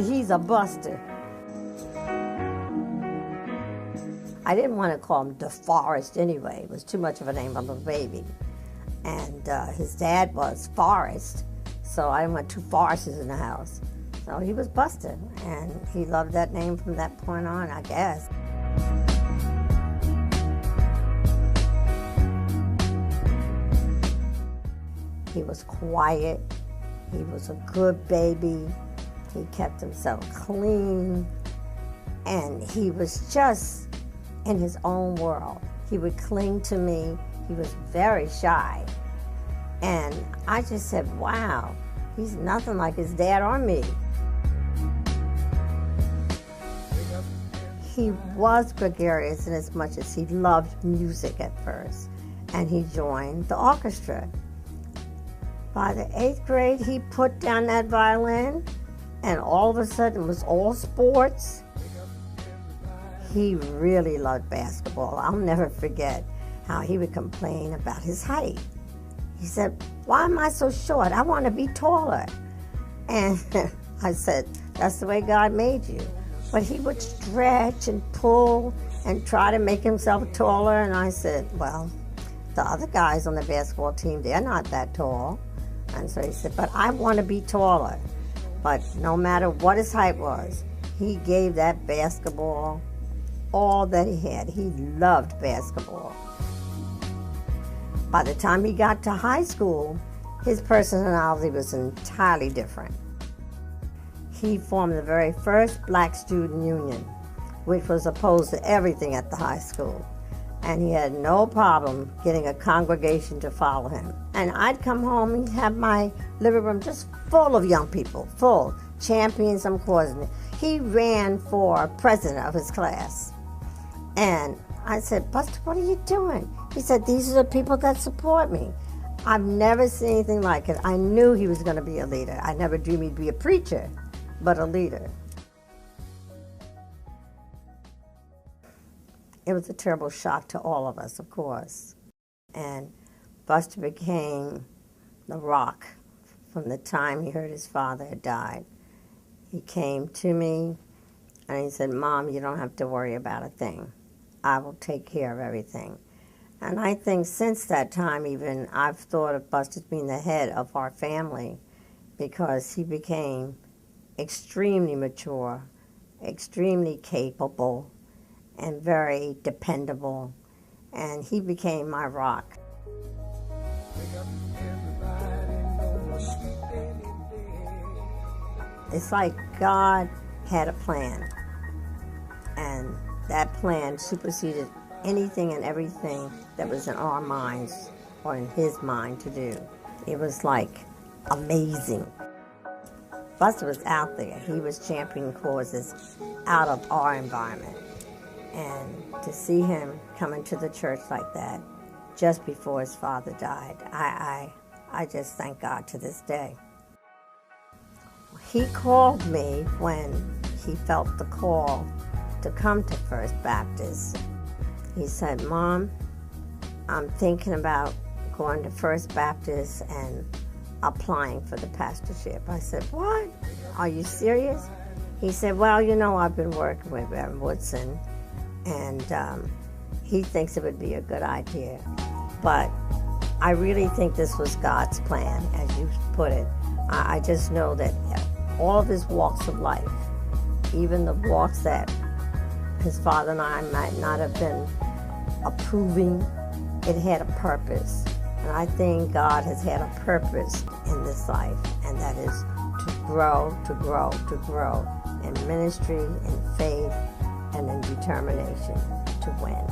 He's a buster. I didn't want to call him DeForest anyway. It was too much of a name for a little baby. And his dad was Forrest, so I didn't want two Forrests in the house. So he was Buster, and he loved that name from that point on, I guess. He was quiet. He was a good baby. He kept himself clean. And he was just in his own world. He would cling to me. He was very shy. And I just said, wow, he's nothing like his dad or me. He was gregarious in as much as he loved music at first. And he joined the orchestra. By the 8th grade, he put down that violin, and all of a sudden it was all sports. He really loved basketball. I'll never forget how he would complain about his height. He said, why am I so short? I want to be taller. And I said, that's the way God made you. But he would stretch and pull and try to make himself taller. And I said, well, the other guys on the basketball team, they're not that tall. And so he said, but I want to be taller. But no matter what his height was, he gave that basketball all that he had. He loved basketball. By the time he got to high school, his personality was entirely different. He formed the very first Black Student Union, which was opposed to everything at the high school. And he had no problem getting a congregation to follow him. And I'd come home and have my living room just full of young people, full, champions some causes. He ran for president of his class. And I said, Buster, what are you doing? He said, these are the people that support me. I've never seen anything like it. I knew he was going to be a leader. I never dreamed he'd be a preacher, but a leader. It was a terrible shock to all of us, of course. And Buster became the rock from the time he heard his father had died. He came to me and he said, Mom, you don't have to worry about a thing. I will take care of everything. And I think since that time even, I've thought of Buster as being the head of our family because he became extremely mature, extremely capable, and very dependable. And he became my rock. It's like God had a plan, and that plan superseded anything and everything that was in our minds or in his mind to do. It was like amazing. Buster was out there. He was championing causes out of our environment. And to see him come into the church like that just before his father died, I just thank God to this day. He called me when he felt the call to come to First Baptist. He said, Mom, I'm thinking about going to First Baptist and applying for the pastorship. I said, what? Are you serious? He said, well, you know, I've been working with Reverend Woodson, and he thinks it would be a good idea. But I really think this was God's plan, as you put it. I just know that all of his walks of life, even the walks that his father and I might not have been approving, it had a purpose. And I think God has had a purpose in this life, and that is to grow, to grow, to grow in ministry, in faith, and in determination to win.